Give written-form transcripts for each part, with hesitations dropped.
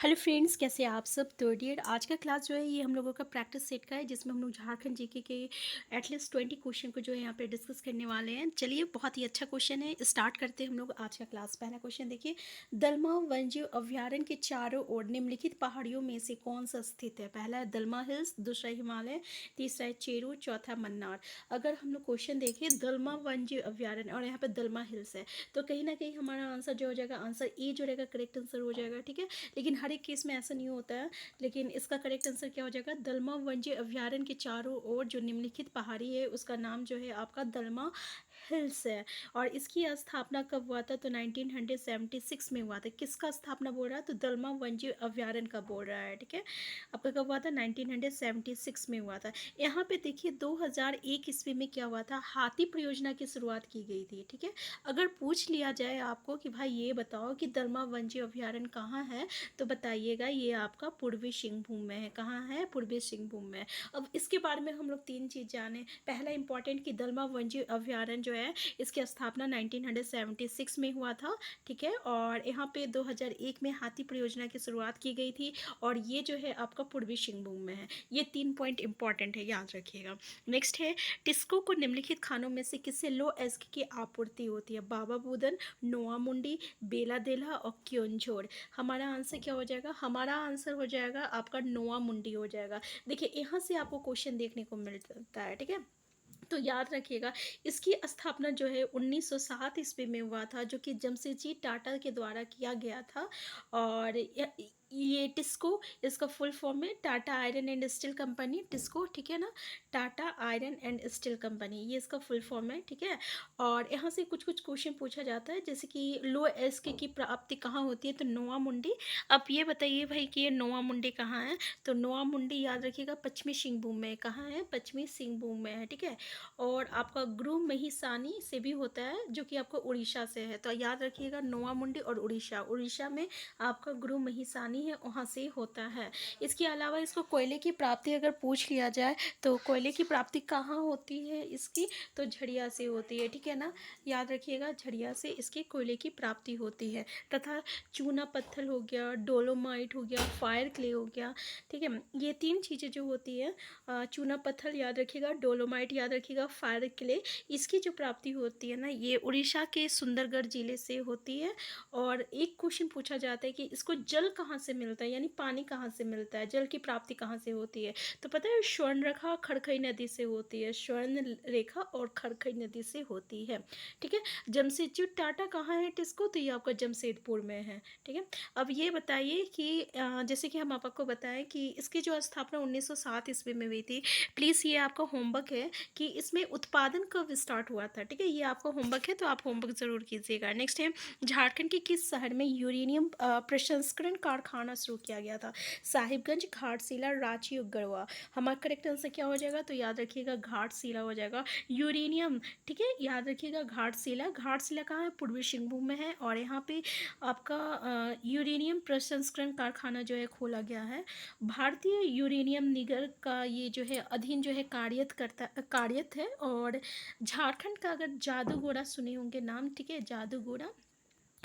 Hello friends, कैसे हैं आप सब। तो डियर, आज का क्लास जो है ये हम लोगों का प्रैक्टिस सेट का है, जिसमें हम लोग झारखंड जीके के एटलीस्ट 20 क्वेश्चन को जो है यहाँ पे डिस्कस करने वाले हैं। चलिए, बहुत ही अच्छा क्वेश्चन है, स्टार्ट करते हैं हम लोग आज का क्लास। पहला क्वेश्चन देखिए, दलमा वन्यजीव अभयारण्य के चारों ओर निम्नलिखित पहाड़ियों में से कौन सा स्थित है। पहला है दलमा हिल्स, दूसरा हिमालय, तीसरा है चेरू, चौथा मन्नार। अगर हम लोग क्वेश्चन देखें दलमा वन्यजीव अभयारण्य और यहाँ पे दलमा हिल्स है, तो कहीं ना कहीं हमारा आंसर जो हो जाएगा, आंसर ए जो रहेगा करेक्ट आंसर हो जाएगा। ठीक है, लेकिन हर एक केस में ऐसा नहीं होता है। लेकिन इसका करेक्ट आंसर क्या हो जाएगा, दलमा वन्यजीव अभयारण्य के चारों ओर जो निम्नलिखित पहाड़ी है उसका नाम जो है आपका दलमा हिल्स है। और इसकी स्थापना कब हुआ था, तो 1976 में हुआ था। किसका स्थापना बोल रहा है, तो दलमा वन्यजीव अभयारण्य का बोल रहा है। ठीक है, आपका कब हुआ था, 1976 में हुआ था। यहाँ पे देखिए 2001 ईस्वी में क्या हुआ था, हाथी परियोजना की शुरुआत की गई थी। ठीक है, अगर पूछ लिया जाए आपको कि भाई ये बताओ कि दलमा वन्यजीव अभयारण्य कहाँ है, तो बताइएगा ये आपका पूर्वी सिंहभूम में है। कहाँ है, पूर्वी सिंहभूम में। अब इसके बारे में हम लोग तीन चीज़ जाने। पहला इंपॉर्टेंट कि दलमा वन्यजीव अभयारण्य जो है इसकी स्थापना 1976 में हुआ था। ठीक है, और यहाँ पे 2001 में हाथी परियोजना की शुरुआत की गई थी, और ये जो है आपका पूर्वी सिंहभूम में है। ये 3 पॉइंट इंपॉर्टेंट है, याद रखिएगा। नेक्स्ट है, टिस्को को निम्नलिखित खानों में से किससे लो एस्क की आपूर्ति होती है। बाबा बुदन, नोआ मुंडी, बेला देला और क्योंझोर। हमारा आंसर क्या हो जाएगा, हमारा आंसर हो जाएगा आपका नोआ मुंडी हो जाएगा। देखिए यहाँ से आपको क्वेश्चन देखने को मिलता है। ठीक है, तो याद रखिएगा इसकी स्थापना जो है 1907 ईस्वी में हुआ था, जो कि जमशेदजी टाटा के द्वारा किया गया था। और ये टिस्को, इसका फुल फॉर्म है Tata iron and steel company, TISCO. ठीक है ना, Tata iron and steel company, ये इसका फुल फॉर्म है। ठीक है, और यहाँ से कुछ कुछ क्वेश्चन पूछा जाता है, जैसे कि लो एस्क की प्राप्ति कहाँ होती है, तो नोआ मुंडी। अब ये बताइए भाई कि ये नोआ मुंडी कहाँ है, तो नोआ मुंडी याद रखिएगा पश्चिमी सिंहभूम में। कहाँ है, पश्चिमी सिंहभूम में है। ठीक है, और आपका गुरु महिसानी से भी होता है, जो कि आपका उड़ीसा से है। तो याद रखिएगा नोआ मुंडी और उड़ीसा, उड़ीसा में आपका गुरु महिसानी है, वहाँ से होता है। इसके अलावा इसको कोयले की प्राप्ति अगर पूछ लिया जाए, तो कोयले की प्राप्ति कहाँ होती है इसकी, तो झड़िया से होती है। ठीक है ना, याद रखिएगा झड़िया से इसकी कोयले की प्राप्ति होती है। तथा चूना पत्थर हो गया, डोलोमाइट हो गया, फायर क्ले हो गया। ठीक है, ये तीन चीज़ें जो होती है, चूना पत्थर याद रखिएगा, डोलोमाइट याद रखिएगा, फायर क्ले, इसकी जो प्राप्ति होती है ना, ये उड़ीसा के सुंदरगढ़ जिले से होती है। और एक क्वेश्चन पूछा जाता है कि इसको जल कहाँ से मिलता है, यानी पानी कहाँ से मिलता है, जल की प्राप्ति कहाँ से होती है, तो पता है स्वर्ण रेखा खड़खई नदी से होती है, स्वर्ण रेखा और खड़खई नदी से होती है। ठीक है, जमशेदजी टाटा कहाँ है टिस्को, तो ये आपका जमशेदपुर में है। ठीक है, अब ये बताइए कि जैसे कि हम आपको बताएं कि इसकी जो स्थापना 1907 ईस्वी में हुई थी। प्लीज़ ये आपका होमवर्क है कि इसमें उत्पादन कब स्टार्ट हुआ था। ठीक है, ये आपका होमवर्क है, तो आप होमवर्क ज़रूर कीजिएगा। नेक्स्ट है, झारखंड के किस शहर में यूरेनियम प्रसंस्करण कारखाना शुरू किया गया था। साहिबगंज, घाटशिला, रांची और गढ़वा। हमारा करेक्ट आंसर क्या हो जाएगा, तो याद रखिएगा घाटशिला हो जाएगा। यूरेनियम, ठीक है, याद रखिएगा घाटशिला। घाटशिला कहाँ है, पूर्वी सिंहभूम में है, और यहाँ पे आपका यूरेनियम प्रसंस्करण कारखाना जो है खोला गया है। भारतीय यूरेनियम निगम का ये जो है अधीन जो है कार्यत है। और झारखंड का अगर जादूगोड़ा सुने होंगे नाम, ठीक है, जादूगोड़ा,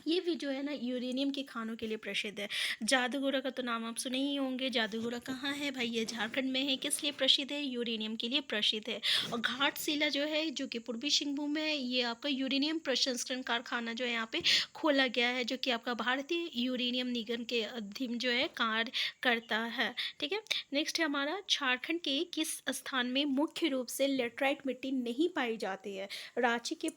ये भी जो है ना यूरेनियम के खानों के लिए प्रसिद्ध है। जादूगोड़ा का तो नाम आप सुने ही होंगे। जादूगोड़ा कहाँ है भाई, ये झारखंड में है। किस लिए प्रसिद्ध है, यूरेनियम के लिए प्रसिद्ध है। और घाटशिला जो है, जो कि पूर्वी सिंहभूम में है, ये आपका यूरेनियम प्रसंस्करण कारखाना जो है यहाँ पे खोला गया है, जो कि आपका भारतीय यूरेनियम निगम के अधीन जो है कार्य करता है। ठीक है, नेक्स्ट है हमारा, झारखंड के किस स्थान में मुख्य रूप से लेटराइट मिट्टी नहीं पाई जाती है। रांची के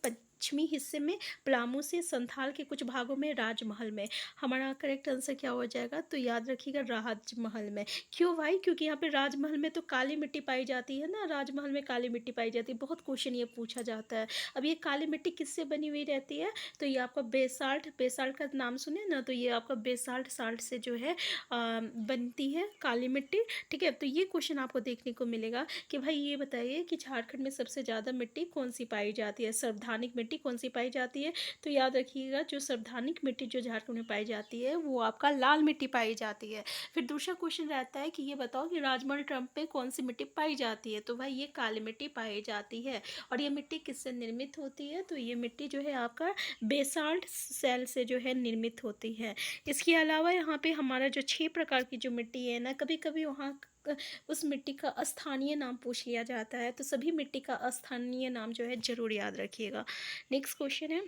पश्चिमी हिस्से में, पलामू से संथाल के कुछ भागों में, राजमहल में। हमारा करेक्ट आंसर क्या हो जाएगा, तो याद रखिएगा राजमहल में। क्यों भाई, क्योंकि यहाँ पे राजमहल में तो काली मिट्टी पाई जाती है ना, राजमहल में काली मिट्टी पाई जाती है। बहुत क्वेश्चन ये पूछा जाता है। अब ये काली मिट्टी किससे बनी हुई रहती है, तो ये आपका बेसाल्ट, बेसाल्ट का नाम सुने ना, तो ये आपका बेसाल्ट साल्ट से जो है बनती है काली मिट्टी। ठीक है, तो ये क्वेश्चन आपको देखने को मिलेगा कि भाई ये बताइए कि झारखंड में सबसे ज़्यादा मिट्टी कौन सी पाई जाती है। संवैधानिक मिट्टी मिट्टी कौन सी पाई जाती है? तो याद रखिएगा जो संवैधानिक मिट्टी जो झारखंड में पाई जाती है वो आपका लाल मिट्टी पाई जाती है। फिर दूसरा क्वेश्चन रहता है कि ये बताओ कि राजमहल ट्रम्प पे कौन सी मिट्टी पाई जाती है? तो भाई ये काली मिट्टी पाई जाती है। और ये मिट्टी किससे निर्मित होती है? तो ये मिट्टी जो है आपका बेसाल्ट सेल से जो है निर्मित होती है। इसके अलावा यहाँ पे हमारा जो 6 प्रकार की जो मिट्टी है ना, कभी कभी वहाँ उस मिट्टी का स्थानीय नाम पूछ लिया जाता है, तो सभी मिट्टी का स्थानीय नाम जो है ज़रूर याद रखिएगा। नेक्स्ट क्वेश्चन है,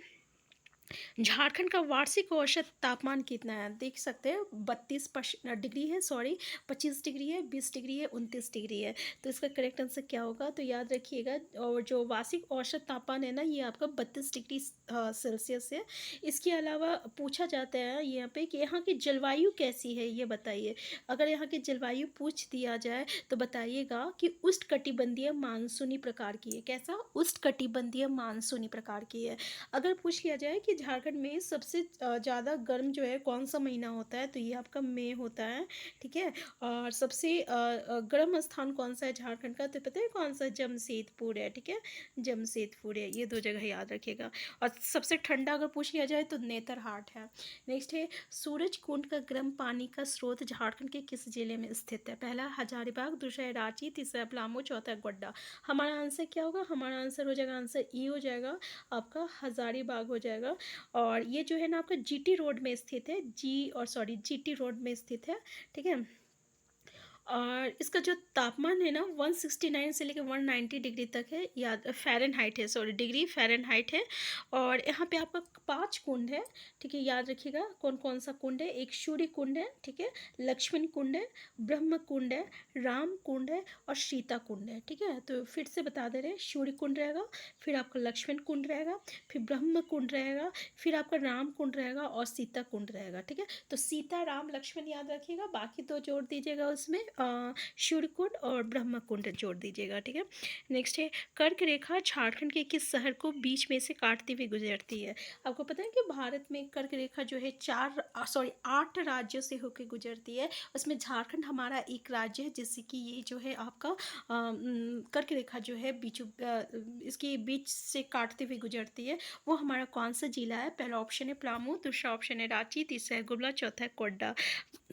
झारखंड का वार्षिक औसत तापमान कितना है? देख सकते हैं 32 डिग्री है, सॉरी 25 डिग्री है, 20 डिग्री है, 29 डिग्री है। तो इसका करेक्ट आंसर क्या होगा? तो याद रखिएगा, और जो वार्षिक औसत तापमान है ना, ये आपका 32 डिग्री सेल्सियस है। इसके अलावा पूछा जाता है यहाँ पे कि यहाँ की जलवायु कैसी है, ये बताइए। अगर यहाँ की जलवायु पूछ दिया जाए तो बताइएगा कि उष्णकटिबंधीय मानसूनी प्रकार की है। कैसा? उष्णकटिबंधीय मानसूनी प्रकार की है। अगर पूछ लिया जाए कि झारखंड में सबसे ज़्यादा गर्म जो है कौन सा महीना होता है, तो ये आपका मई होता है, ठीक है। और सबसे गर्म स्थान कौन सा है झारखंड का? तो पता है कौन सा? जमशेदपुर है, ठीक है, जमशेदपुर है। ये 2 जगह याद रखिएगा। और सबसे ठंडा अगर पूछ लिया जाए तो नेतरहाट है। नेक्स्ट है, सूरज कुंड का गर्म पानी का स्रोत झारखंड के किस जिले में स्थित है? पहला हजारीबाग, दूसरा है रांची, तीसरा है पलामू, चौथा है गोड्डा। हमारा आंसर क्या होगा? हमारा आंसर हो जाएगा, आंसर ई हो जाएगा आपका, हजारीबाग हो जाएगा। और ये जो है ना आपका जीटी रोड में स्थित है, जीटी रोड में स्थित है, ठीक है। और इसका जो तापमान है ना 169 से लेकर 190 डिग्री तक है, याद फ़ारेनहाइट है, सॉरी डिग्री फ़ारेनहाइट है। और यहाँ पे आपका 5 कुंड है, ठीक है, याद रखिएगा कौन कौन सा कुंड है। एक सूर्य कुंड है, ठीक है, लक्ष्मण कुंड है, ब्रह्म कुंड है, राम कुंड है और सीता कुंड है, ठीक है। तो फिर से बता दे रहे हैं, सूर्य कुंड रहेगा, फिर आपका लक्ष्मण कुंड रहेगा, फिर ब्रह्म कुंड रहेगा, फिर आपका राम कुंड रहेगा और सीता कुंड रहेगा, ठीक है। तो सीता, राम, लक्ष्मण याद रखिएगा, बाकी 2 जोड़ दीजिएगा उसमें, सूर्यकुंड और ब्रह्मकुंड जोड़ दीजिएगा, ठीक है। नेक्स्ट है, कर्क रेखा झारखंड के किस शहर को बीच में से काटती हुई गुजरती है? आपको पता है कि भारत में कर्क रेखा जो है 8 राज्यों से होकर गुजरती है, उसमें झारखंड हमारा एक राज्य है, जिससे कि ये जो है आपका कर्क रेखा जो है इसके बीच से काटते हुए गुजरती है। वो हमारा कौन सा जिला है? पहला ऑप्शन है पलामू, दूसरा ऑप्शन है रांची, तीसरा है गुमला, चौथा है गोड्डा।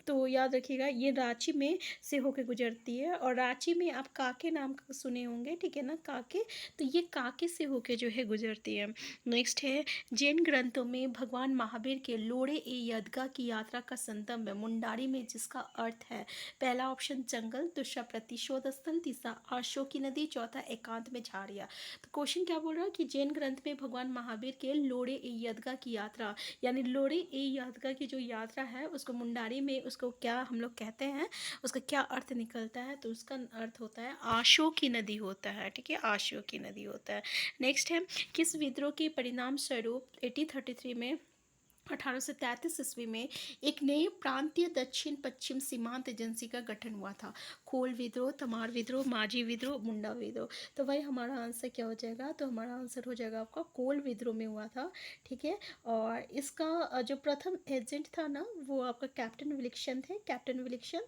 तो याद रखिएगा ये रांची में से होकर गुजरती है। और रांची में आप काके नाम का सुने होंगे, ठीक है ना, काके, तो ये काके से होकर जो है गुजरती है। नेक्स्ट है, जैन ग्रंथों में भगवान महावीर के लोड़े ए यदगा की यात्रा का संदर्भ है मुंडारी में, जिसका अर्थ है, पहला ऑप्शन जंगल, दूसरा प्रतिशोध स्थल, तीसरा अशोकी नदी, चौथा एकांत में झाड़िया। तो क्वेश्चन क्या बोल रहा है कि जैन ग्रंथ में भगवान महावीर के लोड़े ए यदगा की यात्रा, यानी लोड़े ए यादगार की जो यात्रा है उसको मुंडारी में, उसको क्या हम लोग कहते हैं, उसका क्या अर्थ निकलता है? तो उसका अर्थ होता है आशो की नदी होता है, ठीक है, आशो की नदी होता है। नेक्स्ट है, किस विद्रोह के परिणाम स्वरूप 1833 में 1833 ईस्वी में एक नई प्रांतीय दक्षिण पश्चिम सीमांत एजेंसी का गठन हुआ था? कोल विद्रोह, तमार विद्रोह, माझी विद्रोह, मुंडा विद्रोह। तो भाई हमारा आंसर क्या हो जाएगा? तो हमारा आंसर हो जाएगा आपका कोल विद्रोह में हुआ था, ठीक है। और इसका जो प्रथम एजेंट था ना, वो आपका कैप्टन विलिक्सन थे, कैप्टन विलिक्सन।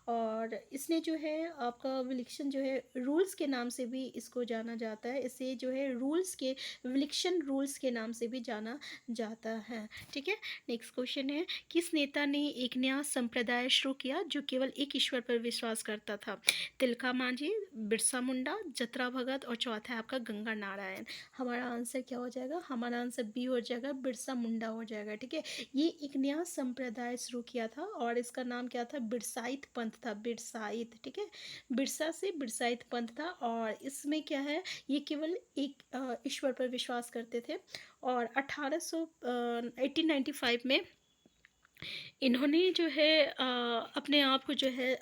और इसने जो है आपका विलिक्सन जो है रूल्स के नाम से भी इसको जाना जाता है, इसे जो है विलिक्सन रूल्स के नाम से भी जाना जाता है, ठीक है। नेक्स्ट क्वेश्चन है, किस नेता ने एक नया संप्रदाय शुरू किया जो केवल एक ईश्वर पर विश्वास करता था? तिलका मांझी, बिरसा मुंडा, जतरा भगत और चौथा है आपका गंगा नारायण। हमारा आंसर क्या हो जाएगा? हमारा आंसर बी हो जाएगा, बिरसा मुंडा हो जाएगा, ठीक है। ये एक नया संप्रदाय शुरू किया था और इसका नाम क्या था? बिरसाइत पंथ था, बिरसाइत, ठीक है, बिरसा से बिरसाइत पंथ था। और इसमें क्या है, ये केवल एक ईश्वर पर विश्वास करते थे। और 1895 में इन्होंने जो है अपने आप को जो है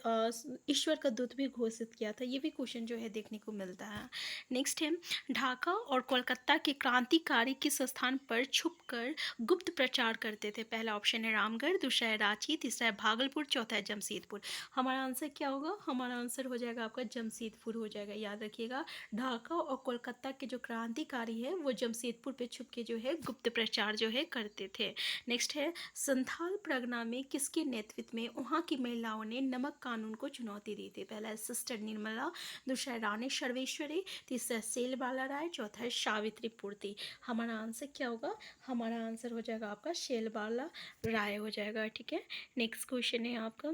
ईश्वर का दूत भी घोषित किया था। ये भी क्वेश्चन जो है देखने को मिलता है। नेक्स्ट है, ढाका और कोलकाता के क्रांतिकारी किस स्थान पर छुपकर गुप्त प्रचार करते थे? पहला ऑप्शन है रामगढ़, दूसरा है रांची, तीसरा है भागलपुर, चौथा है जमशेदपुर। हमारा आंसर क्या होगा? हमारा आंसर हो जाएगा आपका जमशेदपुर हो जाएगा। याद रखिएगा, ढाका और कोलकाता के जो क्रांतिकारी है वो जमशेदपुर पे छुप के जो है गुप्त प्रचार जो है करते थे। नेक्स्ट है, संथाल परगना में किसके नेतृत्व में वहाँ की महिलाओं ने नमक कानून को चुनौती दी थी? पहला है सिस्टर निर्मला, दूसरा है रानी सर्वेश्वरी, तीसरा है सेलबाला राय, चौथा है सावित्री पूर्ति। हमारा आंसर क्या होगा? हमारा आंसर हो जाएगा आपका सेलबाला राय हो जाएगा। ठीक है, नेक्स्ट क्वेश्चन है आपका,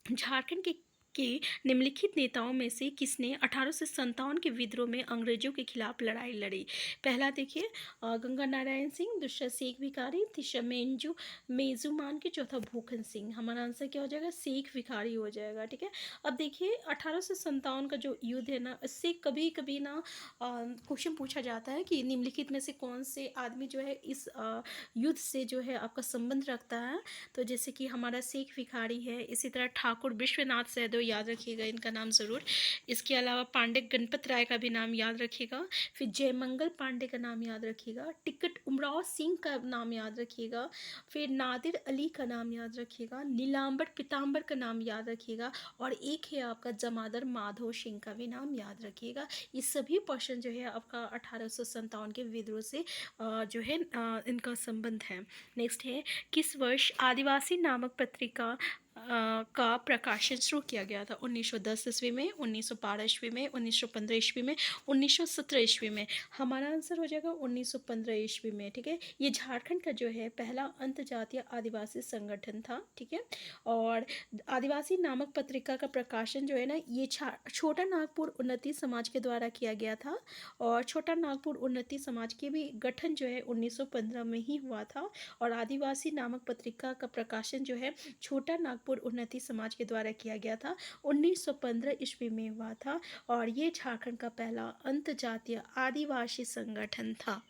झारखंड के निम्नलिखित नेताओं में से किसने 1857 के विद्रोह में अंग्रेजों के खिलाफ लड़ाई लड़ी? पहला देखिए गंगा नारायण सिंह, दूसरा शेख भिखारी, तीसरा मेजुमान के, चौथा भूखन सिंह। हमारा आंसर क्या हो जाएगा? शेख भिखारी हो जाएगा। ठीक है, अब देखिए 1857 का जो युद्ध है ना, इससे कभी कभी ना क्वेश्चन पूछा जाता है कि निम्नलिखित में से कौन से आदमी जो है इस युद्ध से जो है आपका संबंध रखता है। तो जैसे कि हमारा शेख भिखारी है, इसी तरह ठाकुर विश्वनाथ सहदेव, याद रखिएगा इनका नाम ज़रूर। इसके अलावा पांडे गणपत राय का भी नाम याद रखिएगा, फिर जयमंगल पांडे का नाम याद रखिएगा, टिकट उमराव सिंह का नाम याद रखिएगा, फिर नादिर अली का नाम याद रखिएगा, नीलांबर पीताम्बर का नाम याद रखिएगा, और एक है आपका जमादार माधो सिंह का भी नाम याद रखिएगा। ये सभी पर्सन जो है आपका 1857 के विद्रोह से जो है इनका संबंध है। नेक्स्ट है, किस वर्ष आदिवासी नामक पत्रिका का प्रकाशन शुरू किया गया था? 1910 ईस्वी में, 1912 ईस्वी में, 1915 ईस्वी में, 1917 ईस्वी में। हमारा आंसर हो जाएगा 1915 ईस्वी में। ठीक है, ये झारखंड का जो है पहला अंतर्जातीय आदिवासी संगठन था। ठीक है, और आदिवासी नामक पत्रिका का प्रकाशन जो है ना, ये छोटा नागपुर उन्नति समाज के द्वारा किया गया था, और छोटा नागपुर उन्नति समाज के भी गठन जो है 1915 में ही हुआ था, और आदिवासी नामक पत्रिका का प्रकाशन जो है छोटा नागपुर उन्नति समाज के द्वारा किया गया था, 1915 ईस्वी में हुआ था, और ये झारखंड का पहला अंतर्जातीय आदिवासी संगठन था।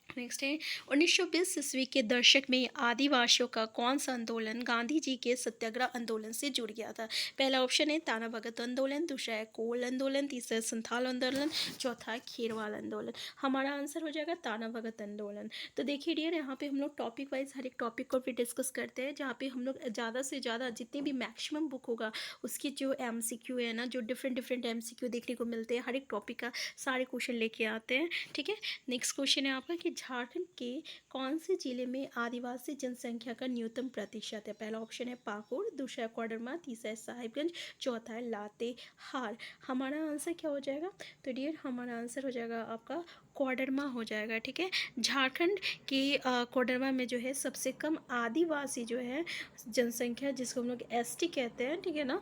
नेक्स्ट है, 1920 ईस्वी के दशक में आदिवासियों का कौन सा आंदोलन गांधी जी के सत्याग्रह आंदोलन से जुड़ गया था? पहला ऑप्शन है ताना भगत आंदोलन, दूसरा है कोल आंदोलन, तीसरा है संथाल आंदोलन, चौथा है खेरवाल आंदोलन। हमारा आंसर हो जाएगा ताना भगत आंदोलन। तो देखिए डियर, यहाँ पे हम लोग टॉपिक वाइज हर एक टॉपिक को भी डिस्कस करते हैं, जहाँ पे हम लोग ज़्यादा से ज़्यादा जितने भी मैक्सिमम बुक होगा उसकी जो MCQ है ना, जो डिफरेंट MCQ देखने को मिलते हैं, हर एक टॉपिक का सारे क्वेश्चन लेके आते हैं। ठीक है, नेक्स्ट क्वेश्चन है आपका कि झारखंड के कौन से जिले में आदिवासी जनसंख्या का न्यूनतम प्रतिशत है? पहला ऑप्शन है पाकुड़, दूसरा है कोडरमा, तीसरा है साहिबगंज, चौथा है लातेहार। हमारा आंसर क्या हो जाएगा? तो डियर, हमारा आंसर हो जाएगा आपका कोडरमा हो जाएगा। ठीक है, झारखंड के कोडरमा में जो है सबसे कम आदिवासी जो है जनसंख्या, जिसको हम लोग ST कहते हैं, ठीक है ना,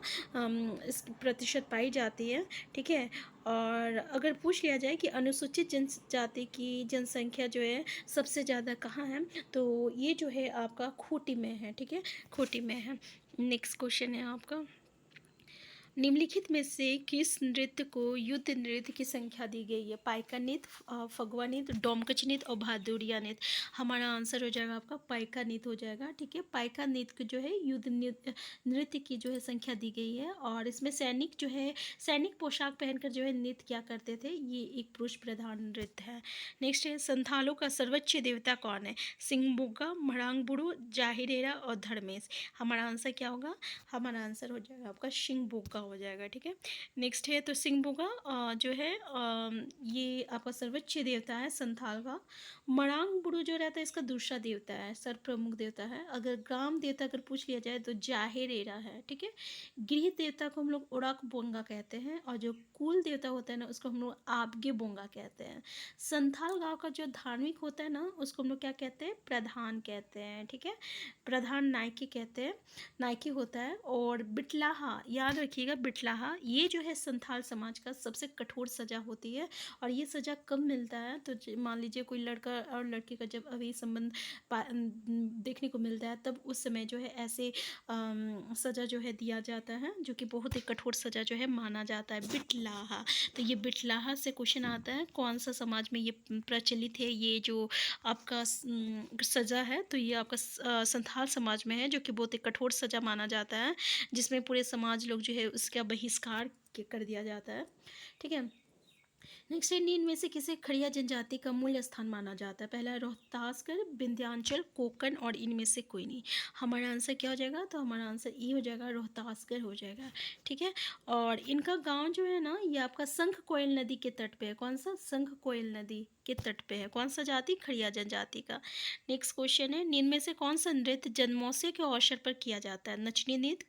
इस प्रतिशत पाई जाती है। ठीक है, और अगर पूछ लिया जाए कि अनुसूचित जनजाति की जनसंख्या जो है सबसे ज़्यादा कहाँ है, तो ये जो है आपका खूंटी में है। ठीक है, खूंटी में है। नेक्स्ट क्वेश्चन है आपका, निम्नलिखित में से किस नृत्य को युद्ध नृत्य की संख्या दी गई है? पाइका नृत्य, फगवा नृत्य, डोमकच नृत्य और भादुरिया नृत्य। हमारा आंसर हो जाएगा आपका पाइका नृत्य हो जाएगा। ठीक है, पाइका नृत्य को जो है युद्ध नृत्य की जो है संख्या दी गई है, और इसमें सैनिक जो है सैनिक पोशाक पहनकर जो है नृत्य क्या करते थे, ये एक पुरुष प्रधान नृत्य है। नेक्स्ट है, संथालों का सर्वोच्च देवता कौन है? सिंहबुग्गा, मरांगबुड़ू, जाहिरेरा और धर्मेश। हमारा आंसर क्या होगा? हमारा आंसर हो जाएगा आपका सिंहबुग्गा हो जाएगा। ठीक है, नेक्स्ट है, तो सिंहबुग्गा जो है ये आपका सर्वोच्च देवता है संथाल का। मरांगबुड़ू जो रहता है इसका दूसरा देवता है, सर्व प्रमुख देवता है। अगर ग्राम देवता अगर पूछ लिया जाए तो जाहेरेरा है। ठीक है, गृह देवता को हम लोग उड़ाक बोंगा कहते हैं, और जो कुल देवता होता है ना उसको हम लोग आपगे बोंगा कहते हैं। संथाल गांव का जो धार्मिक होता है ना उसको हम लोग क्या कहते हैं? प्रधान कहते हैं। ठीक है, प्रधान नायकी कहते हैं, नायकी होता है। और बिटलाहा, याद रखिएगा बिटलाहा, ये जो है संथाल समाज का सबसे कठोर सज़ा होती है, और ये सज़ा कब मिलता है? तो मान लीजिए कोई लड़का और लड़की का जब अभी संबंध देखने को मिलता है, तब उस समय जो है ऐसे सज़ा जो है दिया जाता है, जो कि बहुत ही कठोर सज़ा जो है माना जाता है, बिटलाहा। तो ये बिटलाहा से क्वेश्चन आता है कौन सा समाज में ये प्रचलित है, ये जो आपका सज़ा है, तो ये आपका संथाल समाज में है, जो कि बहुत ही कठोर सज़ा माना जाता है, जिसमें पूरे समाज लोग जो है उसका बहिष्कार कर दिया जाता है। ठीक है, नेक्स्ट है, इनमें से किसे खड़िया जनजाति का मूल स्थान माना जाता है? पहला है रोहतासगढ़, विंध्याचल, कोकण, और इनमें से कोई नहीं। हमारा आंसर क्या हो जाएगा? तो हमारा आंसर ये हो जाएगा, रोहतासगढ़ हो जाएगा। ठीक है, और इनका गांव जो है ना, ये आपका संख कोयल नदी के तट पे है। कौन सा? संख कोयल नदी। के तट पे है। कौन सा जाति? खड़िया जनजाति का। नेक्स्ट क्वेश्चन है, निम्न में से कौन सा नृत्य जन्मोत्सव के अवसर पर किया जाता है? नचनी नृत्य,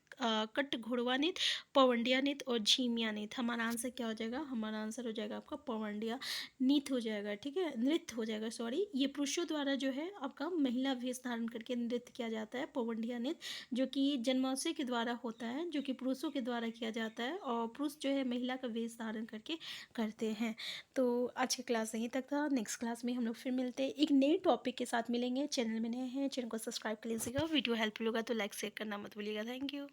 कट घोड़वा नृत्य, पवंडिया नृत्य और झीमिया नृत्य। हमारा आंसर क्या हो जाएगा? हमारा आंसर हो जाएगा आपका पवंडिया नृत्य हो जाएगा, ठीक है, नृत्य हो जाएगा, सॉरी। ये पुरुषों द्वारा जो है आपका महिला वेश धारण करके नृत्य किया जाता है, पवंडिया नृत्य, जो कि जन्मोत्सव के द्वारा होता है, जो कि पुरुषों के द्वारा किया जाता है, और पुरुष जो है महिला का वेश धारण करके करते हैं। तो आज की क्लास यहीं तक था। नेक्स्ट क्लास में हम लोग फिर मिलते हैं, एक नए टॉपिक के साथ मिलेंगे। चैनल में नए हैं, चैनल को सब्सक्राइब कर लीजिएगा। वीडियो हेल्पफुल होगा तो लाइक शेयर करना मत भूलिएगा। Thank you.